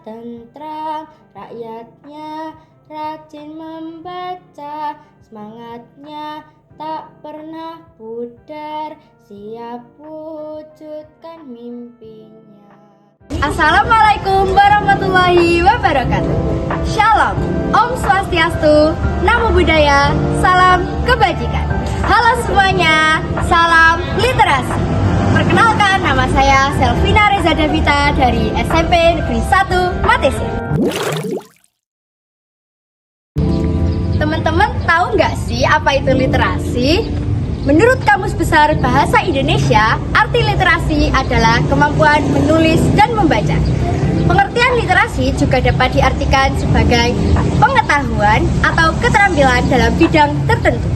tentram, rakyatnya rajin membaca, semangatnya tak pernah pudar, siap wujudkan mimpinya. Assalamualaikum warahmatullahi wabarakatuh. Shalom, Om Swastiastu, Namo Buddhaya, salam kebajikan. Halo semuanya, salam literasi. Perkenalkan, nama saya Selvina Reza Davita dari SMP Negeri 1 Matese. Teman-teman tahu nggak sih apa itu literasi? Menurut Kamus Besar Bahasa Indonesia, arti literasi adalah kemampuan menulis dan membaca. Pengertian literasi juga dapat diartikan sebagai pengetahuan atau keterampilan dalam bidang tertentu.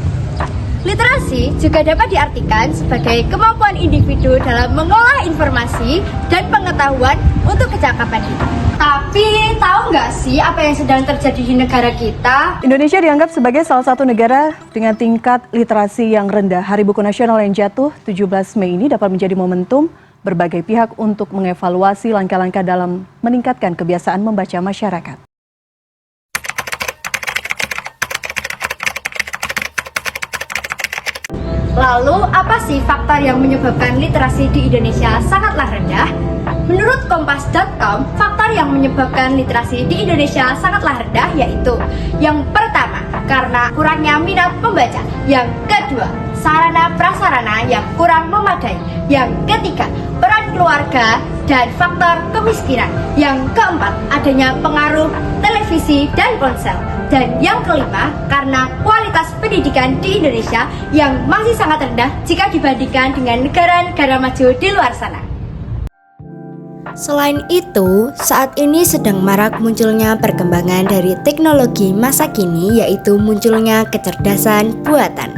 Literasi juga dapat diartikan sebagai kemampuan individu dalam mengolah informasi dan pengetahuan untuk kecakapan hidup. Tapi tahu nggak sih apa yang sedang terjadi di negara kita? Indonesia dianggap sebagai salah satu negara dengan tingkat literasi yang rendah. Hari Buku Nasional yang jatuh 17 Mei ini dapat menjadi momentum berbagai pihak untuk mengevaluasi langkah-langkah dalam meningkatkan kebiasaan membaca masyarakat. Lalu, apa sih faktor yang menyebabkan literasi di Indonesia sangatlah rendah? Menurut Kompas.com, faktor yang menyebabkan literasi di Indonesia sangatlah rendah yaitu: yang pertama, karena kurangnya minat membaca; yang kedua, sarana prasarana yang kurang memadai; yang ketiga, peran keluarga dan faktor kemiskinan; yang keempat, adanya pengaruh televisi dan ponsel; dan yang kelima, karena kualitas pendidikan di Indonesia yang masih sangat rendah jika dibandingkan dengan negara-negara maju di luar sana. Selain itu, saat ini sedang marak munculnya perkembangan dari teknologi masa kini, yaitu munculnya kecerdasan buatan.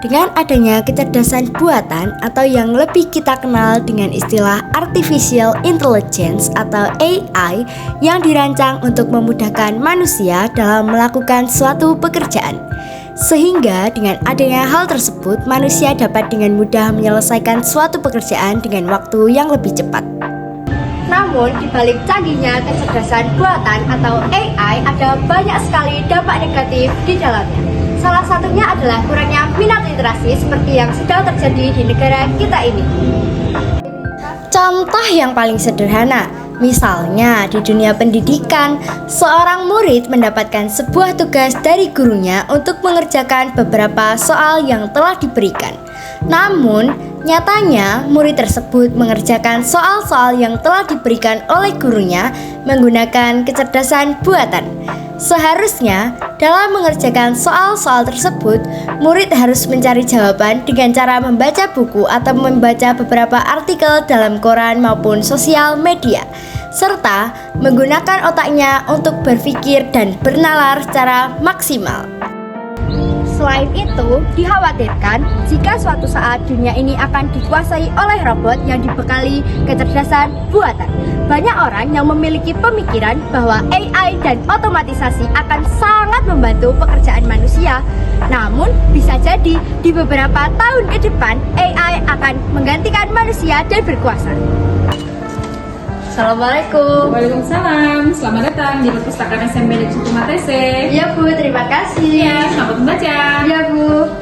Dengan adanya kecerdasan buatan atau yang lebih kita kenal dengan istilah Artificial Intelligence atau AI yang dirancang untuk memudahkan manusia dalam melakukan suatu pekerjaan. Sehingga dengan adanya hal tersebut, manusia dapat dengan mudah menyelesaikan suatu pekerjaan dengan waktu yang lebih cepat. Namun, di balik canggihnya kecerdasan buatan atau AI, ada banyak sekali dampak negatif di dalamnya. Salah satunya adalah kurangnya minat literasi seperti yang sedang terjadi di negara kita ini. Contoh yang paling sederhana, misalnya di dunia pendidikan, seorang murid mendapatkan sebuah tugas dari gurunya untuk mengerjakan beberapa soal yang telah diberikan. Namun, nyatanya murid tersebut mengerjakan soal-soal yang telah diberikan oleh gurunya menggunakan kecerdasan buatan. Seharusnya, dalam mengerjakan soal-soal tersebut, murid harus mencari jawaban dengan cara membaca buku atau membaca beberapa artikel dalam koran maupun sosial media, serta menggunakan otaknya untuk berpikir dan bernalar secara maksimal. Selain itu, dikhawatirkan jika suatu saat dunia ini akan dikuasai oleh robot yang dibekali kecerdasan buatan. Banyak orang yang memiliki pemikiran bahwa AI dan otomatisasi akan sangat membantu pekerjaan manusia. Namun, bisa jadi di beberapa tahun ke depan AI akan menggantikan manusia dan berkuasa. Assalamualaikum. Waalaikumsalam. Selamat datang di perpustakaan SMP Negeri 1 Matese. Ya Bu, terima kasih. Ya, selamat membaca. Ya Bu.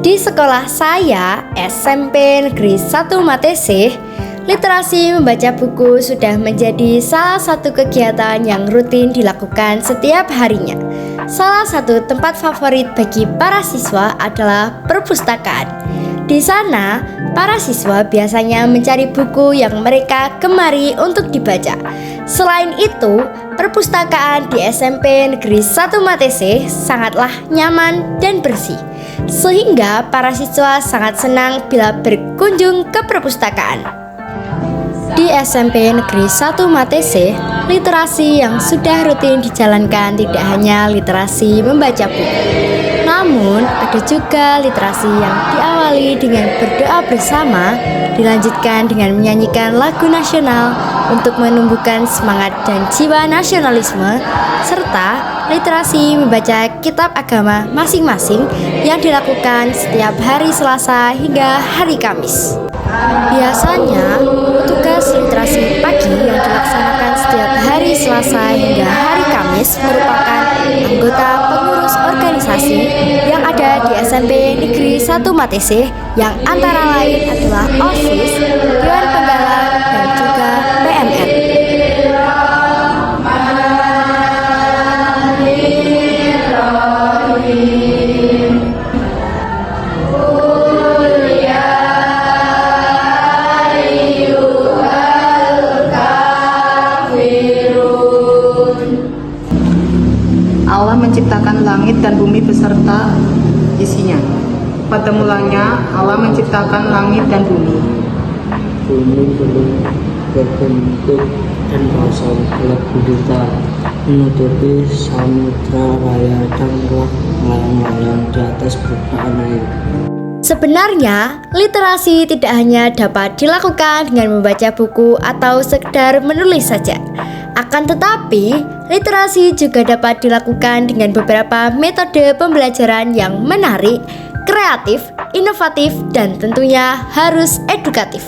Di sekolah saya, SMP Negeri 1 Matese, literasi membaca buku sudah menjadi salah satu kegiatan yang rutin dilakukan setiap harinya. Salah satu tempat favorit bagi para siswa adalah perpustakaan. Di sana, para siswa biasanya mencari buku yang mereka gemari untuk dibaca. Selain itu, perpustakaan di SMP Negeri 1 Matese sangatlah nyaman dan bersih, sehingga para siswa sangat senang bila berkunjung ke perpustakaan. Di SMP Negeri 1 Matese, literasi yang sudah rutin dijalankan tidak hanya literasi membaca buku, namun ada juga literasi yang diawali dengan berdoa bersama, dilanjutkan dengan menyanyikan lagu nasional untuk menumbuhkan semangat dan jiwa nasionalisme, serta literasi membaca kitab agama masing-masing yang dilakukan setiap hari Selasa hingga hari Kamis. Biasanya, tugas literasi pagi yang dilaksanakan setiap hari Selasa merupakan anggota pengurus organisasi yang ada di SMP Negeri 1 Matesih yang antara lain adalah OSIS, Dewan Penggalang, dan juga PMR. Allah menciptakan langit dan bumi beserta isinya. Pada mulanya Allah menciptakan langit dan bumi. Bumi belum berbentuk dan kosong, gelap gulita menutupi samudra raya dan melayang-layang di atas permukaan air. Sebenarnya, literasi tidak hanya dapat dilakukan dengan membaca buku atau sekedar menulis saja. Akan tetapi, literasi juga dapat dilakukan dengan beberapa metode pembelajaran yang menarik, kreatif, inovatif, dan tentunya harus edukatif.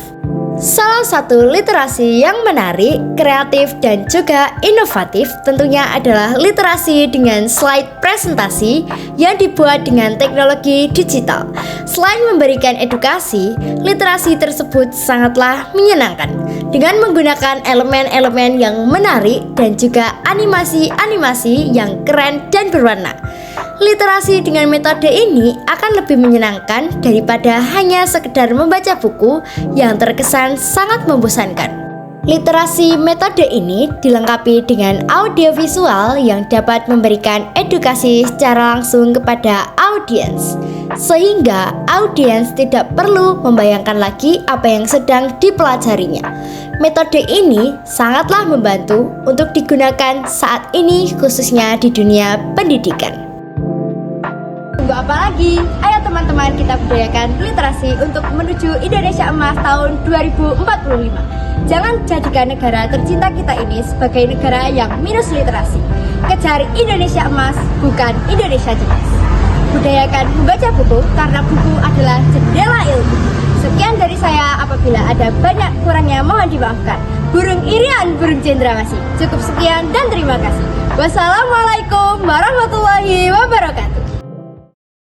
Salah satu literasi yang menarik, kreatif, dan juga inovatif tentunya adalah literasi dengan slide presentasi yang dibuat dengan teknologi digital. Selain memberikan edukasi, literasi tersebut sangatlah menyenangkan dengan menggunakan elemen-elemen yang menarik dan juga animasi-animasi yang keren dan berwarna. Literasi dengan metode ini akan lebih menyenangkan daripada hanya sekedar membaca buku yang terkesan sangat membosankan. Literasi metode ini dilengkapi dengan audiovisual yang dapat memberikan edukasi secara langsung kepada audiens, sehingga audiens tidak perlu membayangkan lagi apa yang sedang dipelajarinya. Metode ini sangatlah membantu untuk digunakan saat ini khususnya di dunia pendidikan. Tunggu apa lagi? Ayo teman-teman, kita budayakan literasi untuk menuju Indonesia Emas tahun 2045. Jangan jadikan negara tercinta kita ini sebagai negara yang minus literasi. Kejar Indonesia Emas, bukan Indonesia Jelas. Budayakan membaca buku karena buku adalah jendela ilmu. Sekian dari saya, apabila ada banyak kurangnya mohon dimaafkan. Burung irian, burung cendrawasih. Cukup sekian dan terima kasih. Wassalamualaikum warahmatullahi wabarakatuh.